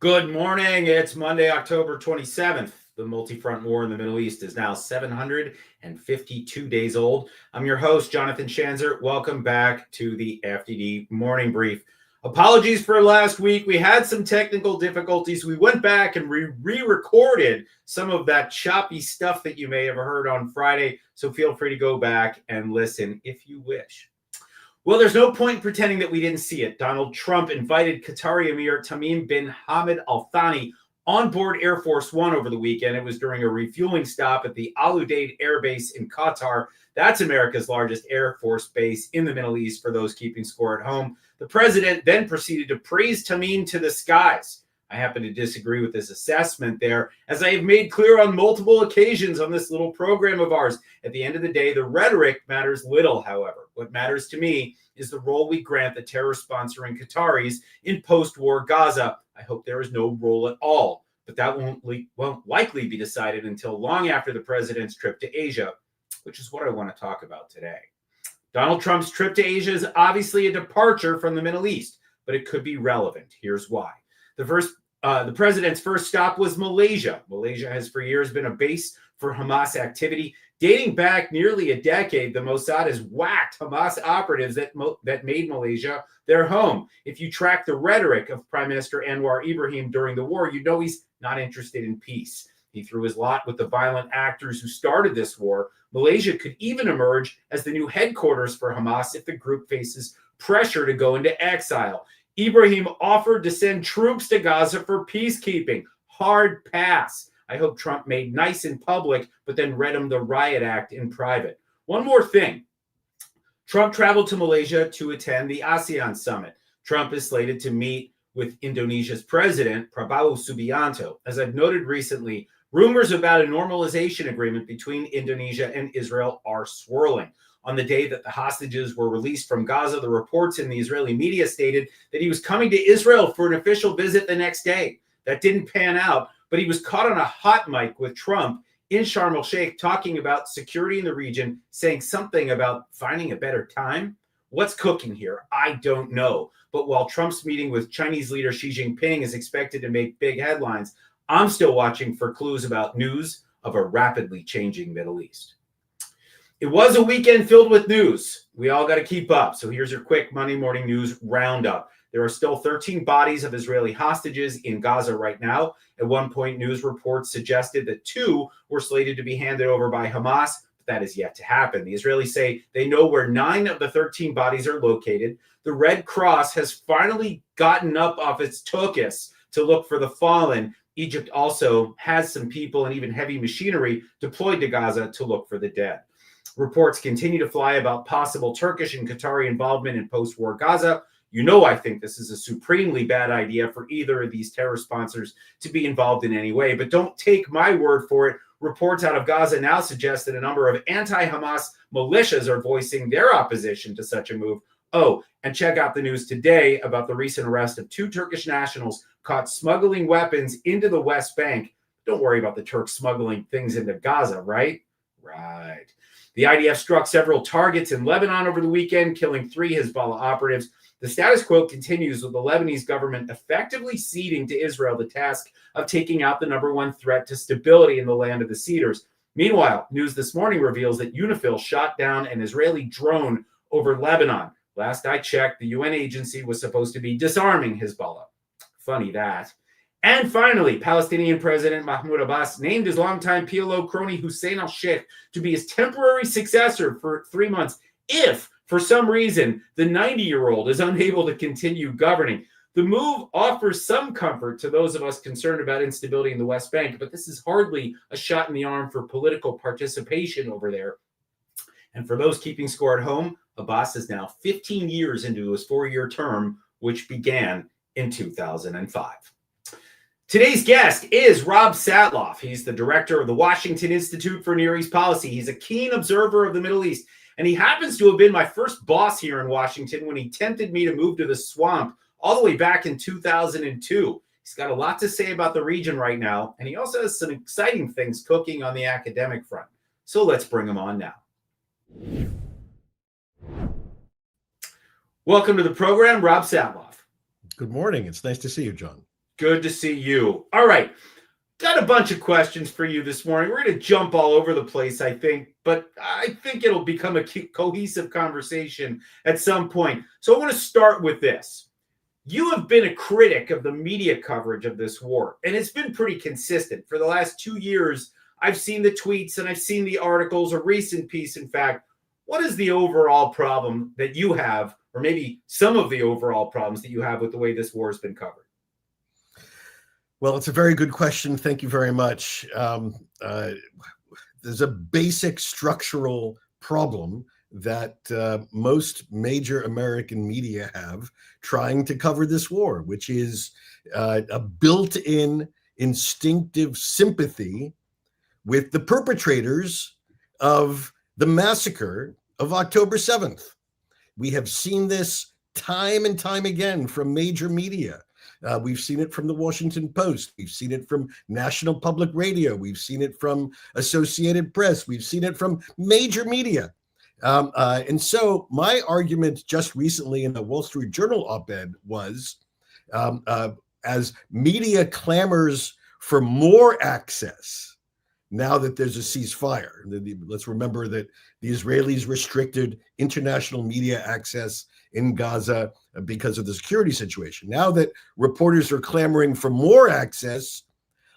Good morning. It's Monday, October 27th. The multi-front war in the Middle East is now 752 days old. I'm your host, Jonathan Schanzer. Welcome back to the FDD Morning Brief. Apologies for last week. We had some technical difficulties. We went back and re-recorded some of that choppy stuff that you may have heard on Friday. So feel free to go back and listen if you wish. Well, there's no point in pretending that we didn't see it. Donald Trump invited Qatari Emir Tamim bin Hamad Al Thani on board Air Force One over the weekend. It was during a refueling stop at the Al Udeid Air Base in Qatar. That's America's largest Air Force base in the Middle East for those keeping score at home. The president then proceeded to praise Tamim to the skies. I happen to disagree with this assessment there, as I have made clear on multiple occasions on this little program of ours. At the end of the day, the rhetoric matters little, however. What matters to me is the role we grant the terror-sponsoring Qataris in post-war Gaza. I hope there is no role at all, but that won't likely be decided until long after the president's trip to Asia, which is what I want to talk about today. Donald Trump's trip to Asia is obviously a departure from the Middle East, but it could be relevant. Here's why. The president's first stop was Malaysia. Malaysia has for years been a base for Hamas activity. Dating back nearly a decade, the Mossad has whacked Hamas operatives that made Malaysia their home. If you track the rhetoric of Prime Minister Anwar Ibrahim during the war, you know he's not interested in peace. He threw his lot with the violent actors who started this war. Malaysia could even emerge as the new headquarters for Hamas if the group faces pressure to go into exile. Ibrahim offered to send troops to Gaza for peacekeeping. Hard pass. I hope Trump made nice in public, but then read him the riot act in private. One more thing. Trump traveled to Malaysia to attend the ASEAN summit. Trump is slated to meet with Indonesia's president, Prabowo Subianto. As I've noted recently, rumors about a normalization agreement between Indonesia and Israel are swirling. On the day that the hostages were released from Gaza, the reports in the Israeli media stated that he was coming to Israel for an official visit the next day. That didn't pan out, but he was caught on a hot mic with Trump in Sharm el-Sheikh talking about security in the region, saying something about finding a better time. What's cooking here? I don't know. But while Trump's meeting with Chinese leader Xi Jinping is expected to make big headlines, I'm still watching for clues about news of a rapidly changing Middle East. It was a weekend filled with news. We all got to keep up. So here's your quick Monday morning news roundup. There are still 13 bodies of Israeli hostages in Gaza right now. At one point, news reports suggested that 2 were slated to be handed over by Hamas, but that is yet to happen. The Israelis say they know where 9 of the 13 bodies are located. The Red Cross has finally gotten up off its tuchus to look for the fallen. Egypt also has some people and even heavy machinery deployed to Gaza to look for the dead. Reports continue to fly about possible Turkish and Qatari involvement in post-war Gaza. You know I think this is a supremely bad idea for either of these terror sponsors to be involved in any way, but don't take my word for it. Reports out of Gaza now suggest that a number of anti-Hamas militias are voicing their opposition to such a move. Oh, and check out the news today about the recent arrest of 2 Turkish nationals caught smuggling weapons into the West Bank. Don't worry about the Turks smuggling things into Gaza, right? Right. The IDF struck several targets in Lebanon over the weekend, killing 3 Hezbollah operatives. The status quo continues with the Lebanese government effectively ceding to Israel the task of taking out the #1 threat to stability in the land of the Cedars. Meanwhile, news this morning reveals that UNIFIL shot down an Israeli drone over Lebanon. Last I checked, the UN agency was supposed to be disarming Hezbollah. Funny that. And finally, Palestinian President Mahmoud Abbas named his longtime PLO crony Hussein al-Sheikh to be his temporary successor for 3 months if, for some reason, the 90-year-old is unable to continue governing. The move offers some comfort to those of us concerned about instability in the West Bank, but this is hardly a shot in the arm for political participation over there. And for those keeping score at home, Abbas is now 15 years into his 4-year term, which began in 2005. Today's guest is Rob Satloff. He's the director of the Washington Institute for Near East Policy. He's a keen observer of the Middle East, and he happens to have been my first boss here in Washington when he tempted me to move to the swamp all the way back in 2002. He's got a lot to say about the region right now, and he also has some exciting things cooking on the academic front. So let's bring him on now. Welcome to the program, Rob Satloff. Good morning. It's nice to see you, John. Good to see you. All right. Got a bunch of questions for you this morning. We're going to jump all over the place, I think, but I think it'll become a cohesive conversation at some point. So I want to start with this. You have been a critic of the media coverage of this war, and it's been pretty consistent. For the last 2 years, I've seen the tweets and I've seen the articles, a recent piece, in fact. What is the overall problem that you have, or maybe some of the overall problems that you have with the way this war has been covered? Well, it's a very good question. Thank you very much. There's a basic structural problem that most major American media have trying to cover this war, which is a built-in instinctive sympathy with the perpetrators of the massacre of October 7th. We have seen this time and time again from major media. We've seen it from the Washington Post. We've seen it from National Public Radio. We've seen it from Associated Press. We've seen it from major media. And so my argument just recently in the Wall Street Journal op-ed was, as media clamors for more access, now that there's a ceasefire. Let's remember that the Israelis restricted international media access in Gaza because of the security situation. Now that reporters are clamoring for more access,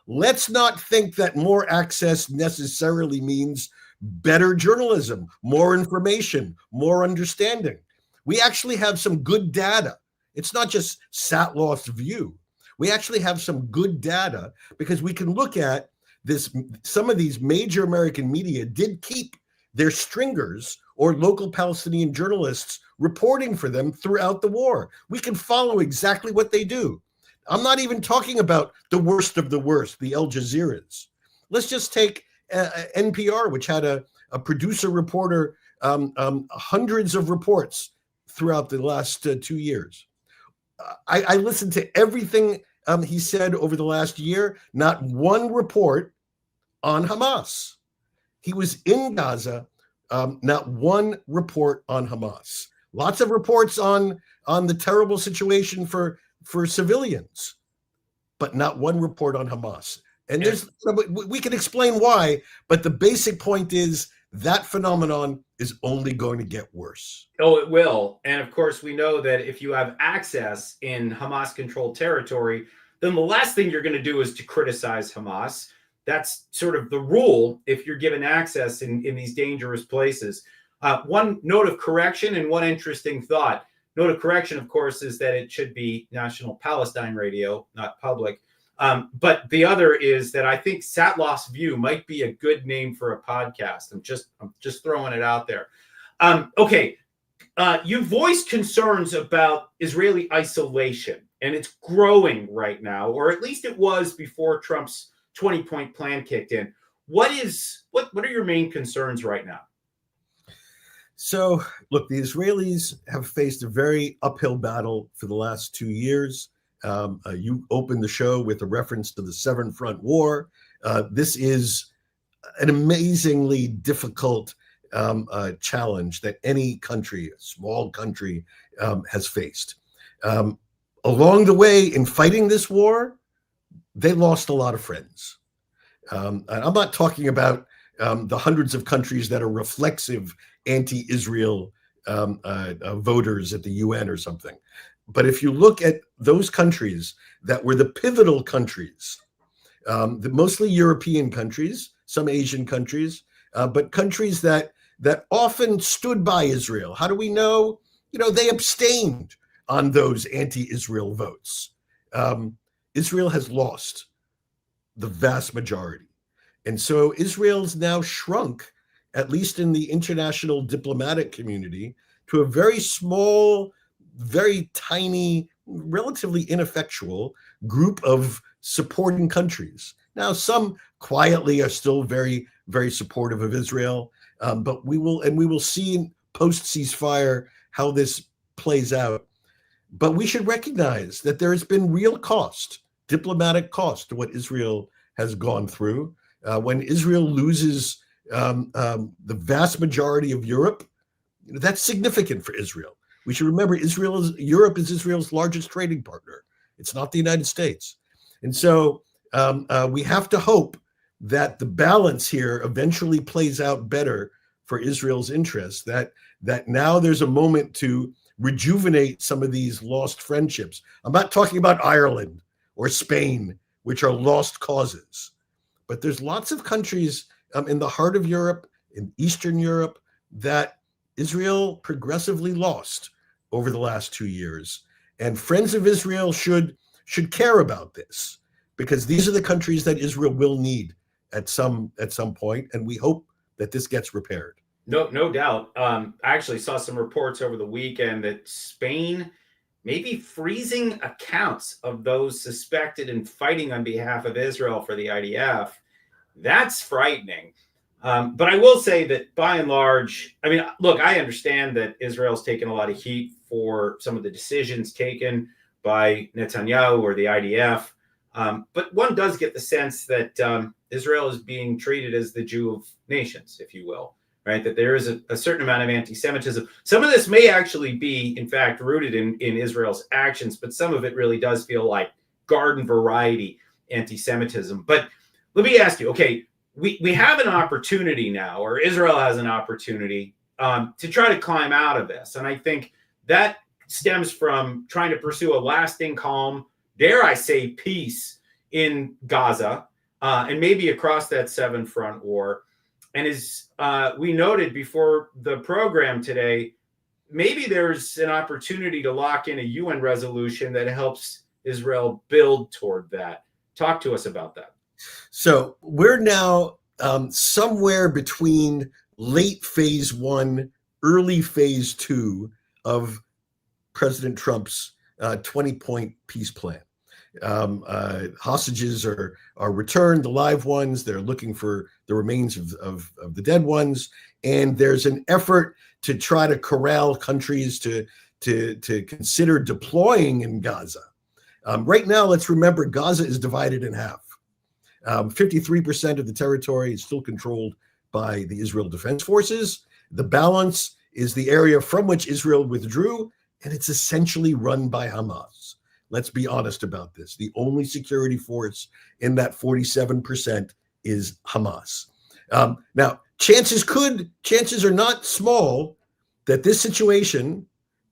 let's not think that more access necessarily means better journalism, more information, more understanding. We actually have some good data. It's not just Satloff's view. We actually have some good data because we can look at this. Some of these major American media did keep their stringers or local Palestinian journalists reporting for them throughout the war. We can follow exactly what they do. I'm not even talking about the worst of the worst, the Al Jazeera's. Let's just take NPR, which had a producer reporter, hundreds of reports throughout the last 2 years. I listened to everything he said over the last year, not one report on Hamas. He was in Gaza, not one report on Hamas. Lots of reports on the terrible situation for civilians, but not one report on Hamas. And we can explain why, but the basic point is that phenomenon is only going to get worse. Oh, it will. And of course, we know that if you have access in Hamas-controlled territory, then the last thing you're going to do is to criticize Hamas. That's sort of the rule if you're given access in these dangerous places. One note of correction and one interesting thought. Note of correction, of course, is that it should be National Palestine Radio, not public. But the other is that I think Satloff's View might be a good name for a podcast. I'm just throwing it out there. Okay. You voiced concerns about Israeli isolation, and it's growing right now, or at least it was before Trump's 20-point plan kicked in. What are your main concerns right now? So, look, the Israelis have faced a very uphill battle for the last 2 years. You opened the show with a reference to the Severn Front War. This is an amazingly difficult challenge that any country, a small country, has faced. Along the way in fighting this war, they lost a lot of friends. And I'm not talking about the hundreds of countries that are reflexive anti-Israel voters at the UN or something. But if you look at those countries that were the pivotal countries, mostly European countries, some Asian countries, but countries that often stood by Israel. How do we know? They abstained on those anti-Israel votes. Israel has lost the vast majority. And so Israel's now shrunk, at least in the international diplomatic community, to a very small, very tiny, relatively ineffectual group of supporting countries. Now, some quietly are still very, very supportive of Israel, but we will see post-ceasefire how this plays out. But we should recognize that there has been real cost, diplomatic cost to what Israel has gone through. When Israel loses the vast majority of Europe, that's significant for Israel. We should remember Europe is Israel's largest trading partner. It's not the United States. And so we have to hope that the balance here eventually plays out better for Israel's interests, that now there's a moment to rejuvenate some of these lost friendships. I'm not talking about Ireland or Spain, which are lost causes, but there's lots of countries in the heart of Europe, in Eastern Europe, that Israel progressively lost over the last 2 years. And friends of Israel should care about this, because these are the countries that Israel will need at some point, and we hope that this gets repaired. No doubt. I actually saw some reports over the weekend that Spain may be freezing accounts of those suspected in fighting on behalf of Israel for the IDF. That's frightening. But I will say that by and large, I mean, look, I understand that Israel's taken a lot of heat for some of the decisions taken by Netanyahu or the IDF. But one does get the sense that Israel is being treated as the Jew of nations, if you will, right? That there is a certain amount of anti-Semitism. Some of this may actually be, in fact, rooted in Israel's actions, but some of it really does feel like garden variety anti-Semitism. But let me ask you, okay, we have an opportunity now, or Israel has an opportunity to try to climb out of this. And I think that stems from trying to pursue a lasting calm, dare I say, peace in Gaza, and maybe across that seven-front war. And as we noted before the program today, maybe there's an opportunity to lock in a UN resolution that helps Israel build toward that. Talk to us about that. So we're now somewhere between late phase 1, early phase 2 of President Trump's 20-point peace plan. Hostages are returned, the live ones. They're looking for the remains of the dead ones, and there's an effort to try to corral countries to consider deploying in Gaza. Right now, let's remember, Gaza is divided in half. 53% of the territory is still controlled by the Israel Defense Forces. The balance is the area from which Israel withdrew, and it's essentially run by Hamas. Let's be honest about this. The only security force in that 47% is Hamas. Now, chances are not small that this situation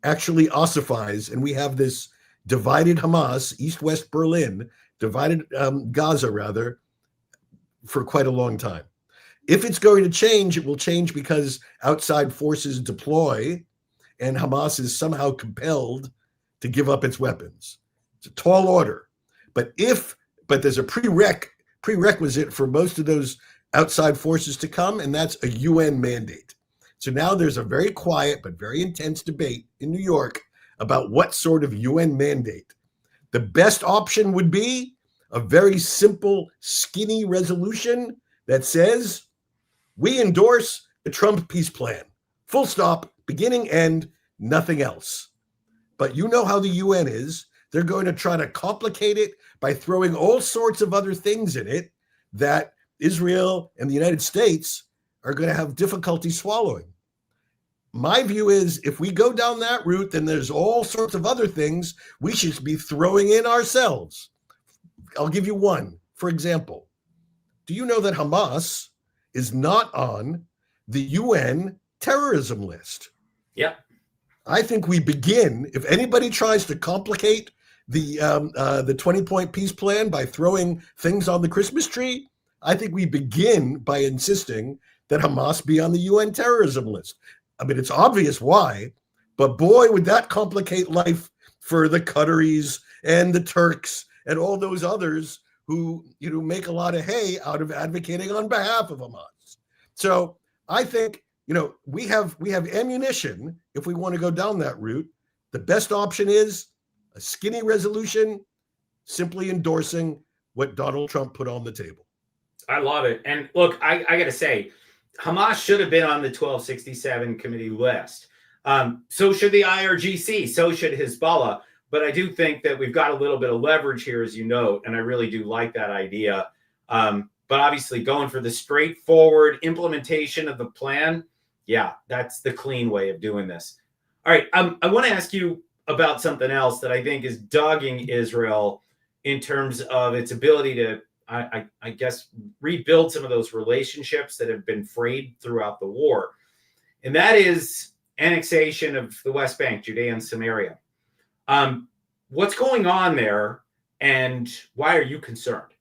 actually ossifies, and we have this divided Hamas, East-West Berlin, divided Gaza, rather, for quite a long time. If it's going to change, it will change because outside forces deploy, and Hamas is somehow compelled to give up its weapons. It's a tall order. But there's a prerequisite for most of those outside forces to come, and that's a UN mandate. So now there's a very quiet but very intense debate in New York about what sort of UN mandate. The best option would be a very simple, skinny resolution that says, we endorse the Trump peace plan. Full stop, beginning, end, nothing else. But you know how the UN is. They're going to try to complicate it by throwing all sorts of other things in it that Israel and the United States are going to have difficulty swallowing. My view is, if we go down that route, then there's all sorts of other things we should be throwing in ourselves. I'll give you one. For example, do you know that Hamas is not on the UN terrorism list? Yeah. I think we begin, if anybody tries to complicate the 20-point peace plan by throwing things on the Christmas tree, I think we begin by insisting that Hamas be on the UN terrorism list. I mean, it's obvious why, but boy, would that complicate life for the Qataris and the Turks and all those others who, make a lot of hay out of advocating on behalf of Hamas. So I think, we have ammunition if we want to go down that route. The best option is a skinny resolution, simply endorsing what Donald Trump put on the table. I love it. And look, I got to say, Hamas should have been on the 1267 committee list. So should the IRGC. So should Hezbollah. But I do think that we've got a little bit of leverage here, as you note, and I really do like that idea. But obviously going for the straightforward implementation of the plan, yeah, that's the clean way of doing this. All right, I want to ask you about something else that I think is dogging Israel in terms of its ability to, I guess, rebuild some of those relationships that have been frayed throughout the war. And that is annexation of the West Bank, Judea and Samaria. What's going on there, and why are you concerned?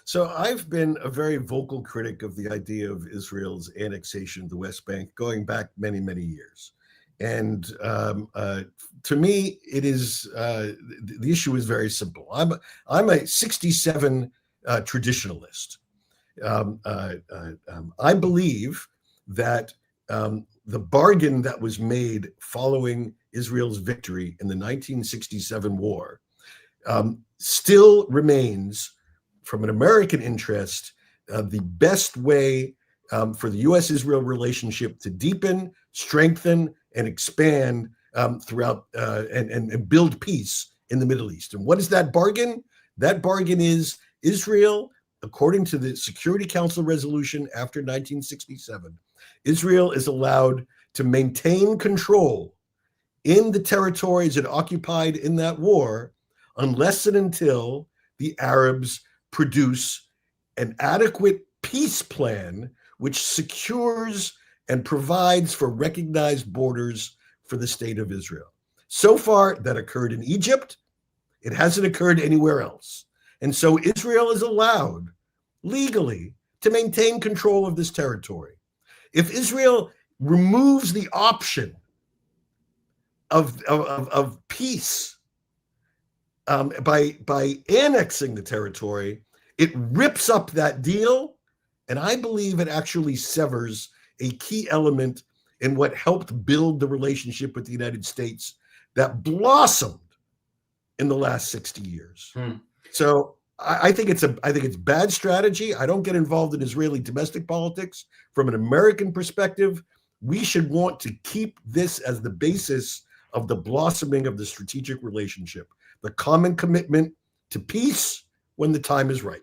So I've been a very vocal critic of the idea of Israel's annexation of the West Bank going back many, many years. And to me, it is the issue is very simple. I'm a 67 traditionalist. I believe that the bargain that was made following Israel's victory in the 1967 war still remains, from an American interest, the best way for the U.S.-Israel relationship to deepen, strengthen, and expand throughout and build peace in the Middle East. And what is that bargain? That bargain is Israel, according to the Security Council resolution after 1967, Israel is allowed to maintain control in the territories it occupied in that war unless and until the Arabs produce an adequate peace plan which secures and provides for recognized borders for the state of Israel. So far, that occurred in Egypt. It hasn't occurred anywhere else. And so Israel is allowed legally to maintain control of this territory. If Israel removes the option of peace by annexing the territory, it rips up that deal. And I believe it actually severs a key element in what helped build the relationship with the United States that blossomed in the last 60 years. So I think it's bad strategy. I don't get involved in Israeli domestic politics. From an American perspective, we should want to keep this as the basis of the blossoming of the strategic relationship, the common commitment to peace when the time is right.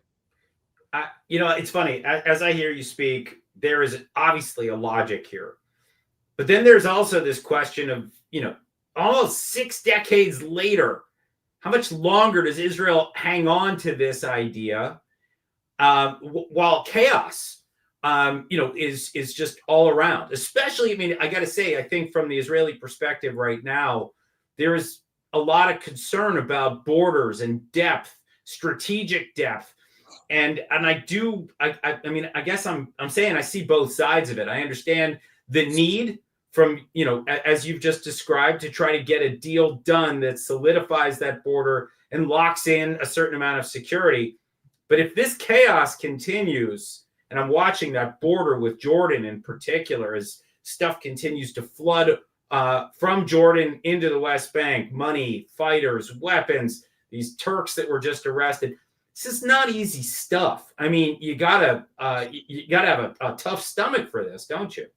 It's funny. As I hear you speak, there is obviously a logic here. But then there's also this question of, almost 6 decades later, how much longer does Israel hang on to this idea while chaos, is just all around? Especially, I got to say, I think from the Israeli perspective right now, there is a lot of concern about borders and depth, strategic depth. And I guess I'm saying I see both sides of it. I understand the need from, as you've just described, to try to get a deal done that solidifies that border and locks in a certain amount of security. But if this chaos continues, and I'm watching that border with Jordan in particular, as stuff continues to flood from Jordan into the West Bank, money, fighters, weapons, these Turks that were just arrested. This is not easy stuff. You gotta have a tough stomach for this, don't you?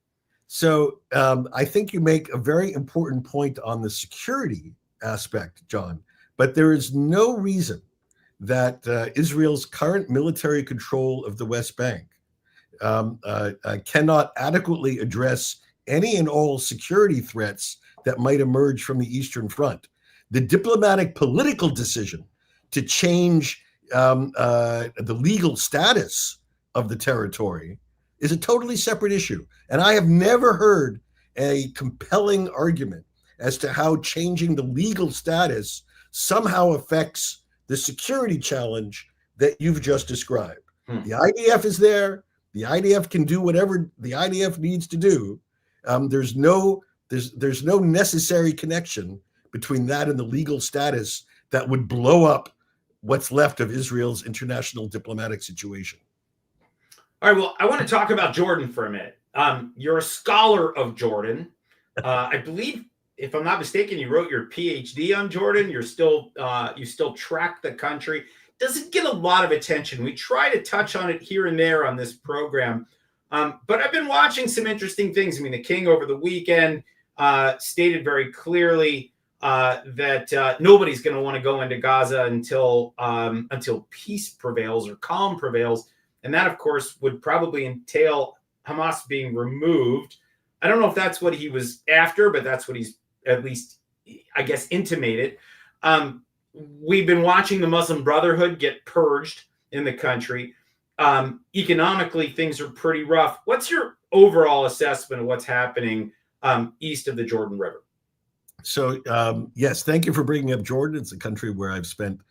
So I think you make a very important point on the security aspect, John. But there is no reason that Israel's current military control of the West Bank cannot adequately address any and all security threats that might emerge from the Eastern Front. The diplomatic political decision to change the legal status of the territory is a totally separate issue. And I have never heard a compelling argument as to how changing the legal status somehow affects the security challenge that you've just described. The IDF is there. The IDF can do whatever the IDF needs to do. There's no necessary connection between that and the legal status that would blow up what's left of Israel's international diplomatic situation. All right, well, I want to talk about Jordan for a minute. You're a scholar of Jordan. I believe, if I'm not mistaken, you wrote your PhD on Jordan. You still track the country. Doesn't get a lot of attention. We try to touch on it here and there on this program. But I've been watching some interesting things. The king over the weekend stated very clearly that nobody's going to want to go into Gaza until peace prevails or calm prevails. And that, of course, would probably entail Hamas being removed. I don't know if that's what he was after, but that's what he's at least, I guess, intimated. we've been watching the Muslim Brotherhood get purged in the country. Economically, things are pretty rough. What's your overall assessment of what's happening east of the Jordan River? So, yes, thank you for bringing up Jordan. It's a country where I've spent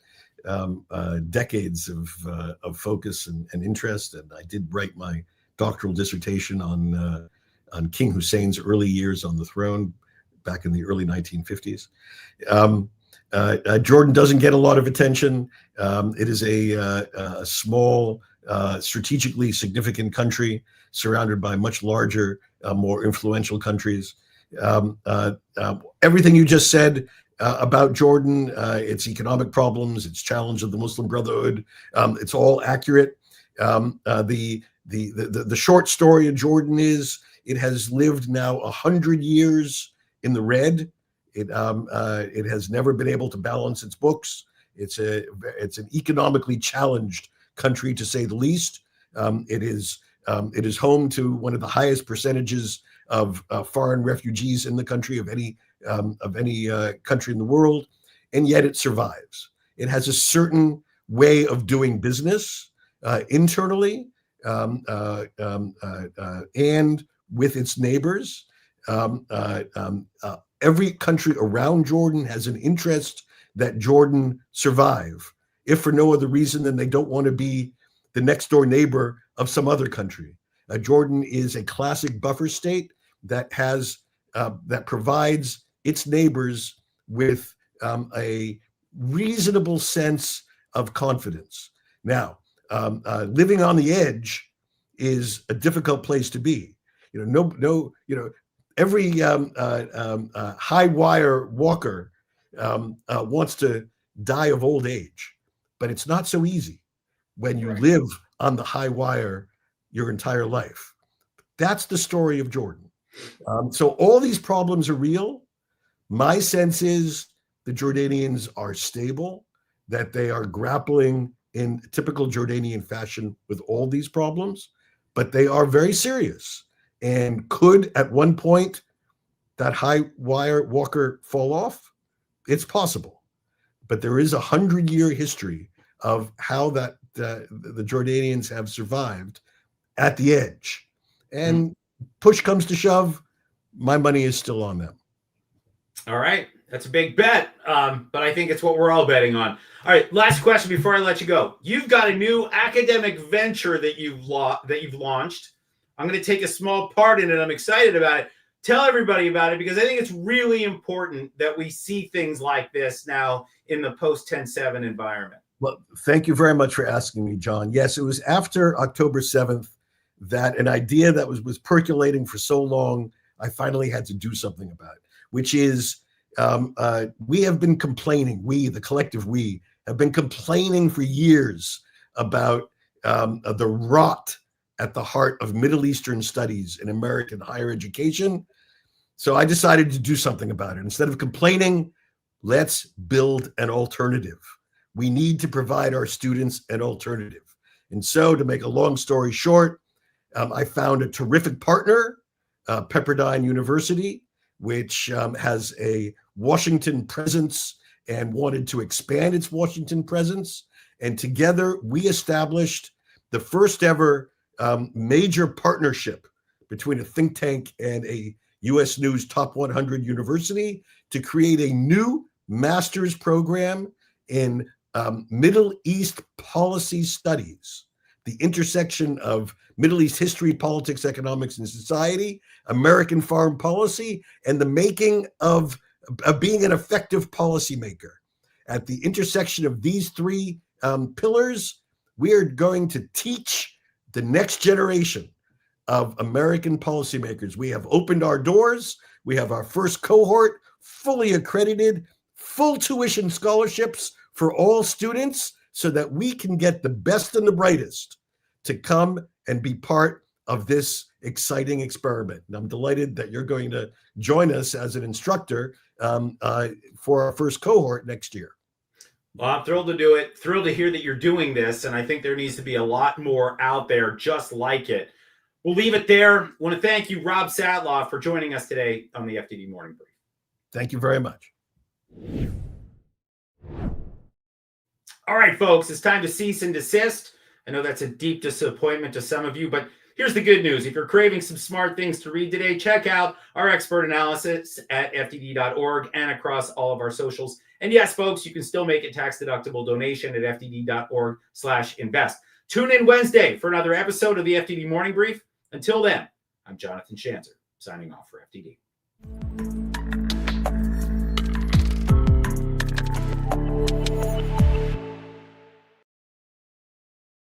decades of focus and interest, and I did write my doctoral dissertation on King Hussein's early years on the throne back in the early 1950s. Jordan doesn't get a lot of attention. It is a small, strategically significant country surrounded by much larger, more influential countries. Everything you just said about Jordan, its economic problems, its challenge of the Muslim Brotherhood, it's all accurate. The short story of Jordan is it has lived now 100 years in the red. It has never been able to balance its books. It's an economically challenged country, to say the least. It is home to one of the highest percentages of foreign refugees in the country of any country in the world, and yet it survives. It has a certain way of doing business internally and with its neighbors. Every country around Jordan has an interest that Jordan survive, if for no other reason than they don't want to be the next door neighbor of some other country. Jordan is a classic buffer state that provides its neighbors with a reasonable sense of confidence. Now, living on the edge is a difficult place to be. Every high wire walker wants to die of old age, but it's not so easy when you live on the high wire your entire life. That's the story of Jordan. So all these problems are real. My sense is the Jordanians are stable, that they are grappling in typical Jordanian fashion with all these problems, but they are very serious. And could at one point that high wire walker fall off? It's possible. But there is 100-year history of how the Jordanians have survived at the edge. And push comes to shove, my money is still on them. All right. That's a big bet, but I think it's what we're all betting on. All right, last question before I let you go. You've got a new academic venture that you've launched. I'm going to take a small part in it. I'm excited about it. Tell everybody about it, because I think it's really important that we see things like this now in the post-10/7 environment. Well, thank you very much for asking me, John. Yes, it was after October 7th that an idea that was percolating for so long, I finally had to do something about it, which is we have been complaining, the collective we, have been complaining for years about the rot at the heart of Middle Eastern studies in American higher education. So I decided to do something about it. Instead of complaining, let's build an alternative. We need to provide our students an alternative. And so, to make a long story short, I found a terrific partner, Pepperdine University, which has a Washington presence and wanted to expand its Washington presence. And together we established the first ever major partnership between a think tank and a U.S. News Top 100 university to create a new master's program in Middle East policy studies, the intersection of Middle East history, politics, economics, and society, American foreign policy, and the making of being an effective policymaker. At the intersection of these three pillars, we are going to teach the next generation of American policymakers. We have opened our doors. We have our first cohort, fully accredited, full tuition scholarships for all students, so that we can get the best and the brightest to come and be part of this exciting experiment. And I'm delighted that you're going to join us as an instructor for our first cohort next year. Well, I'm thrilled to do it. Thrilled to hear that you're doing this. And I think there needs to be a lot more out there just like it. We'll leave it there. I want to thank you, Rob Satloff, for joining us today on the FDD Morning Brief. Thank you very much. All right, folks, it's time to cease and desist. I know that's a deep disappointment to some of you, but here's the good news. If you're craving some smart things to read today, check out our expert analysis at FDD.org and across all of our socials. And yes, folks, you can still make a tax-deductible donation at FDD.org/invest. Tune in Wednesday for another episode of the FDD Morning Brief. Until then, I'm Jonathan Schanzer, signing off for FDD.